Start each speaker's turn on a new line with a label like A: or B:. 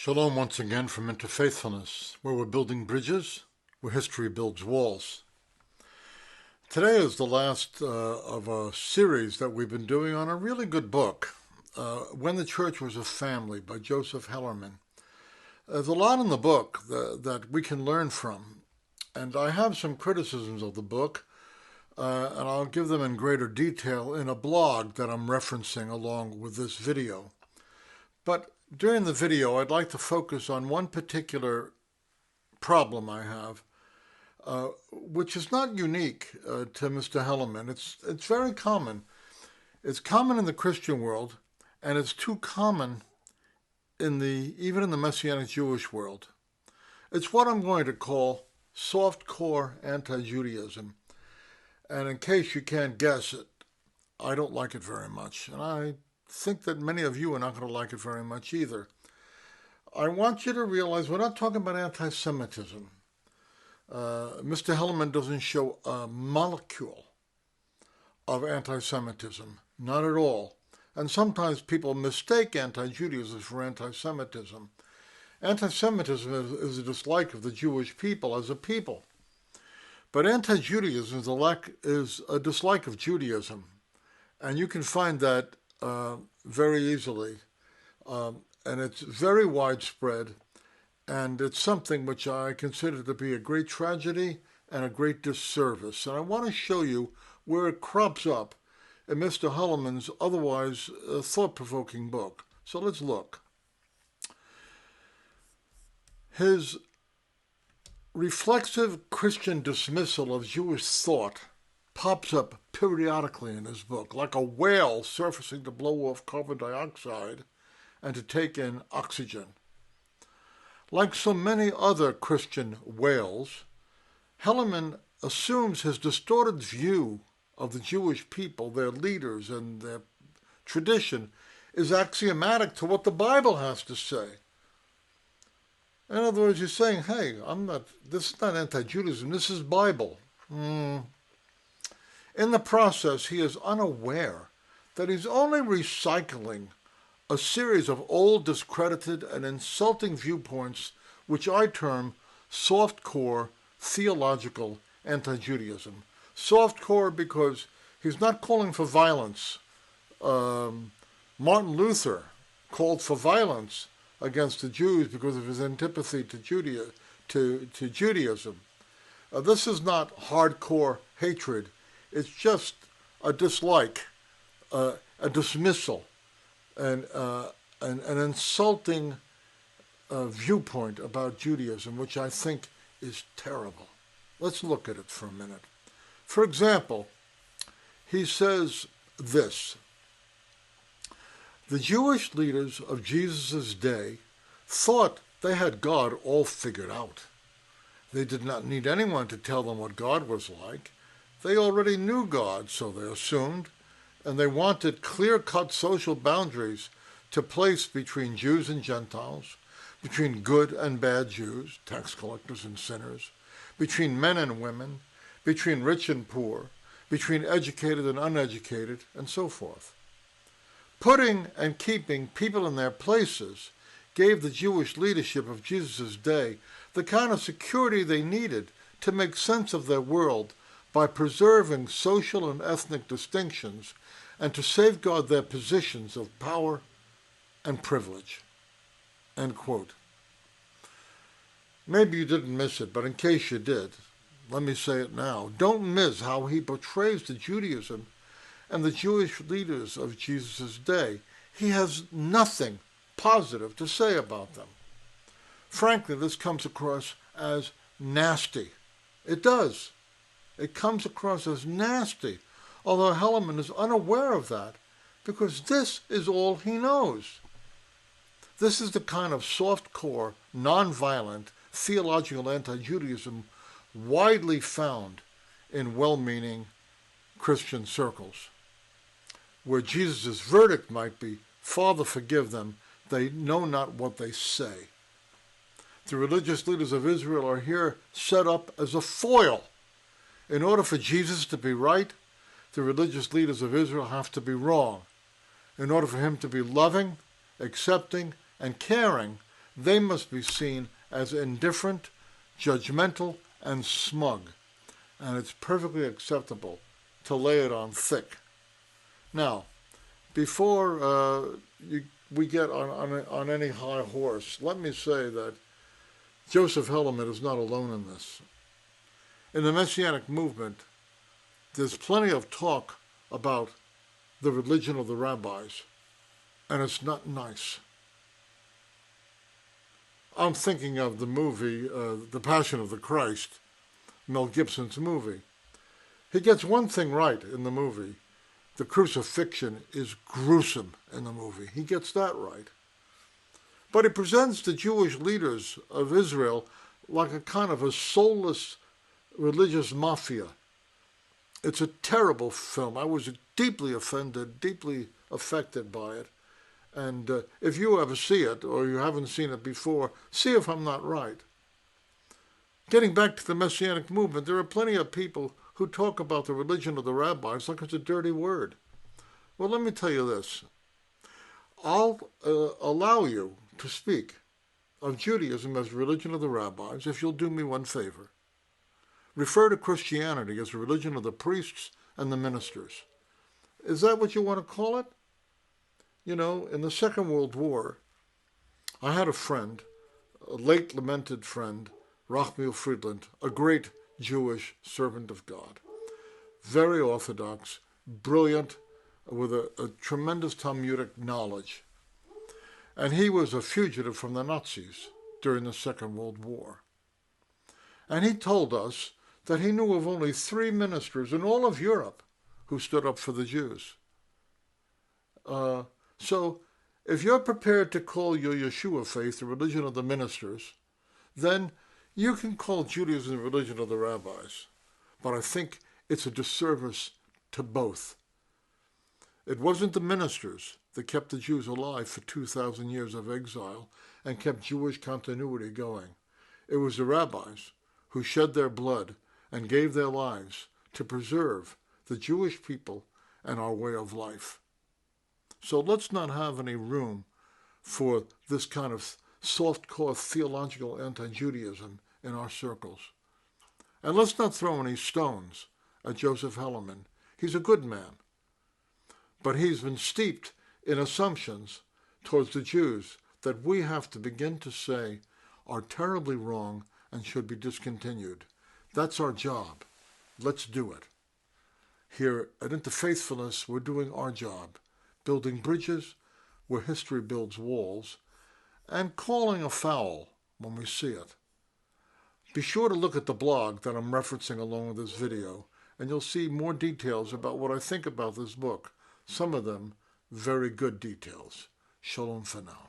A: Shalom once again from Interfaithfulness, where we're building bridges, where history builds walls. Today is the last of a series that we've been doing on a really good book, When the Church Was a Family by Joseph Hellerman. There's a lot in the book that we can learn from, and I have some criticisms of the book, and I'll give them in greater detail in a blog that I'm referencing along with this video. But during the video, I'd like to focus on one particular problem I have, which is not unique to Mr. Hellerman. It's very common. It's common in the Christian world, and it's too common even in the Messianic Jewish world. It's what I'm going to call soft-core anti-Judaism. And in case you can't guess it, I don't like it very much. And I think that many of you are not going to like it very much either. I want you to realize we're not talking about anti-Semitism. Mr. Hellerman doesn't show a molecule of anti-Semitism, not at all. And sometimes people mistake anti-Judaism for anti-Semitism. Anti-Semitism is a dislike of the Jewish people as a people. But anti-Judaism is a dislike of Judaism. And you can find that very easily. And it's very widespread. And it's something which I consider to be a great tragedy and a great disservice. And I want to show you where it crops up in Mr. Hellerman's otherwise thought-provoking book. So let's look. His reflexive Christian dismissal of Jewish thought pops up periodically in his book, like a whale surfacing to blow off carbon dioxide and to take in oxygen. Like so many other Christian whales, Hellerman assumes his distorted view of the Jewish people, their leaders, and their tradition is axiomatic to what the Bible has to say. In other words, he's saying, hey, this is not anti-Judaism, this is Bible. In the process, he is unaware that he's only recycling a series of old, discredited, and insulting viewpoints which I term soft-core theological anti-Judaism. Soft-core because he's not calling for violence. Martin Luther called for violence against the Jews because of his antipathy to Judaism. This is not hardcore hatred. It's just a dislike, a dismissal, and an insulting viewpoint about Judaism, which I think is terrible. Let's look at it for a minute. For example, he says this: the Jewish leaders of Jesus' day thought they had God all figured out. They did not need anyone to tell them what God was like. They already knew God, so they assumed, and they wanted clear-cut social boundaries to place between Jews and Gentiles, between good and bad Jews, tax collectors and sinners, between men and women, between rich and poor, between educated and uneducated, and so forth. Putting and keeping people in their places gave the Jewish leadership of Jesus' day the kind of security they needed to make sense of their world by preserving social and ethnic distinctions and to safeguard their positions of power and privilege. End quote. Maybe you didn't miss it, but in case you did, let me say it now. Don't miss how he portrays the Judaism and the Jewish leaders of Jesus' day. He has nothing positive to say about them. Frankly, this comes across as nasty. It does. It comes across as nasty, although Hellerman is unaware of that, because this is all he knows. This is the kind of soft-core, non-violent, theological anti-Judaism widely found in well-meaning Christian circles, where Jesus' verdict might be, Father, forgive them, they know not what they say. The religious leaders of Israel are here set up as a foil. In order for Jesus to be right, the religious leaders of Israel have to be wrong. In order for him to be loving, accepting, and caring, they must be seen as indifferent, judgmental, and smug, and it's perfectly acceptable to lay it on thick. Now, before we get on any high horse, let me say that Joseph Hellerman is not alone in this. In the Messianic movement, there's plenty of talk about the religion of the rabbis, and it's not nice. I'm thinking of the movie, The Passion of the Christ, Mel Gibson's movie. He gets one thing right in the movie. The crucifixion is gruesome in the movie. He gets that right. But he presents the Jewish leaders of Israel like a kind of a soulless religious mafia. It's a terrible film. I was deeply offended, deeply affected by it. And if you ever see it, or you haven't seen it before, see if I'm not right. Getting back to the Messianic movement, there are plenty of people who talk about the religion of the rabbis like it's a dirty word. Well, let me tell you this. I'll allow you to speak of Judaism as religion of the rabbis if you'll do me one favor. Refer to Christianity as the religion of the priests and the ministers. Is that what you want to call it? You know, in the Second World War, I had a friend, a late lamented friend, Rachmiel Friedland, a great Jewish servant of God. Very orthodox, brilliant, with a tremendous Talmudic knowledge. And he was a fugitive from the Nazis during the Second World War. And he told us that he knew of only 3 ministers in all of Europe who stood up for the Jews. So if you're prepared to call your Yeshua faith the religion of the ministers, then you can call Judaism the religion of the rabbis. But I think it's a disservice to both. It wasn't the ministers that kept the Jews alive for 2,000 years of exile and kept Jewish continuity going. It was the rabbis who shed their blood and gave their lives to preserve the Jewish people and our way of life. So let's not have any room for this kind of soft-core theological anti-Judaism in our circles. And let's not throw any stones at Joseph Hellerman. He's a good man. But he's been steeped in assumptions towards the Jews that we have to begin to say are terribly wrong and should be discontinued. That's our job. Let's do it. Here at Interfaithfulness, we're doing our job, building bridges where history builds walls, and calling a foul when we see it. Be sure to look at the blog that I'm referencing along with this video, and you'll see more details about what I think about this book, some of them very good details. Shalom for now.